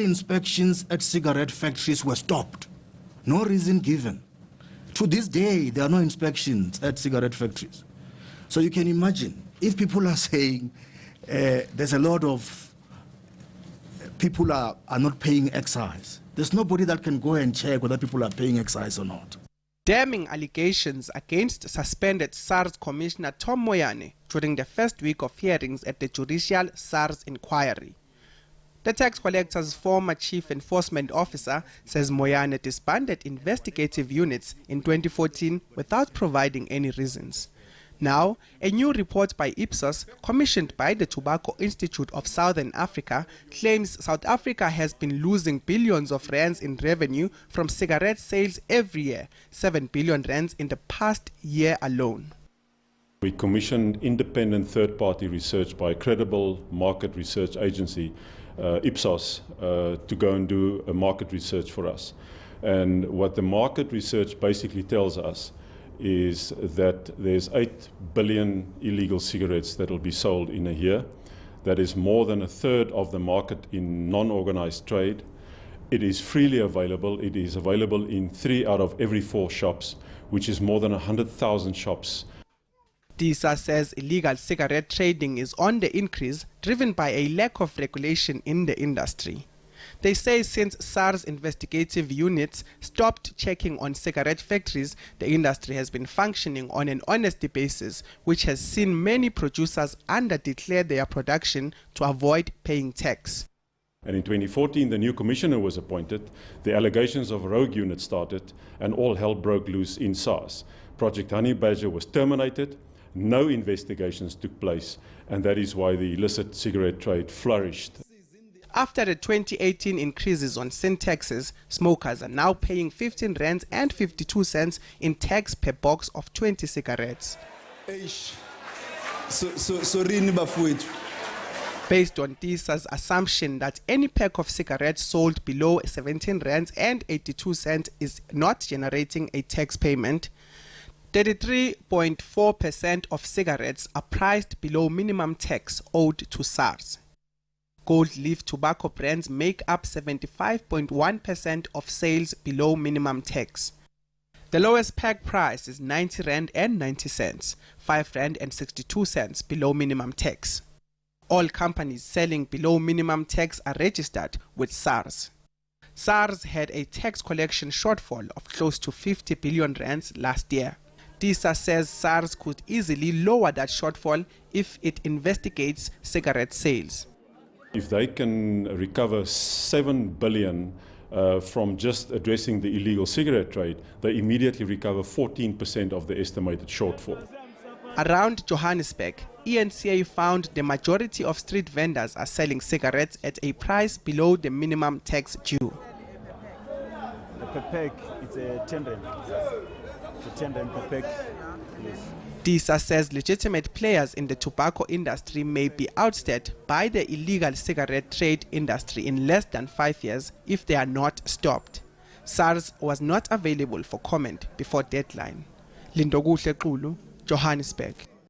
Inspections at cigarette factories were stopped. No reason given. To this day, there are no inspections at cigarette factories. So you can imagine, if people are saying there's a lot of people are not paying excise, there's nobody that can go and check whether people are paying excise or not. Damning allegations against suspended SARS Commissioner Tom Moyane during the first week of hearings at the judicial SARS inquiry. The tax collector's former chief enforcement officer says Moyane disbanded investigative units in 2014 without providing any reasons. Now, a new report by Ipsos, commissioned by the Tobacco Institute of Southern Africa, claims South Africa has been losing billions of rands in revenue from cigarette sales every year, 7 billion rands in the past year alone. We commissioned independent third-party research by a credible market research agency, Ipsos, to go and do a market research for us. And what the market research basically tells us is that there's 8 billion illegal cigarettes that will be sold in a year. That is more than a third of the market in non-organized trade. It is freely available. It is available in 3 out of every 4 shops, which is more than 100,000 shops. DISA says illegal cigarette trading is on the increase, driven by a lack of regulation in the industry. They say since SARS investigative units stopped checking on cigarette factories, the industry has been functioning on an honesty basis, which has seen many producers under-declare their production to avoid paying tax. And in 2014, the new commissioner was appointed, the allegations of rogue units started, and all hell broke loose in SARS. Project Honey Badger was terminated, no investigations took place, and that is why the illicit cigarette trade flourished. After the 2018 increases on sin taxes, smokers are now paying 15 rands and 52 cents in tax per box of 20 cigarettes. Based on DISA's assumption that any pack of cigarettes sold below 17 rands and 82 cents is not generating a tax payment, 33.4% of cigarettes are priced below minimum tax owed to SARS. Gold leaf tobacco brands make up 75.1% of sales below minimum tax. The lowest pack price is 90 rand and 90 cents, 5 rand and 62 cents below minimum tax. All companies selling below minimum tax are registered with SARS. SARS had a tax collection shortfall of close to 50 billion rands last year. DISA says SARS could easily lower that shortfall if it investigates cigarette sales. If they can recover 7 billion from just addressing the illegal cigarette trade, they immediately recover 14% of the estimated shortfall. Around Johannesburg, eNCA found the majority of street vendors are selling cigarettes at a price below the minimum tax due. Per pack, it's a 10 rand. It's a 10 rand per pack. Yes. DISA says legitimate players in the tobacco industry may be ousted by the illegal cigarette trade industry in less than 5 years if they are not stopped. SARS was not available for comment before deadline. Lindokuhle Xulu, Johannesburg.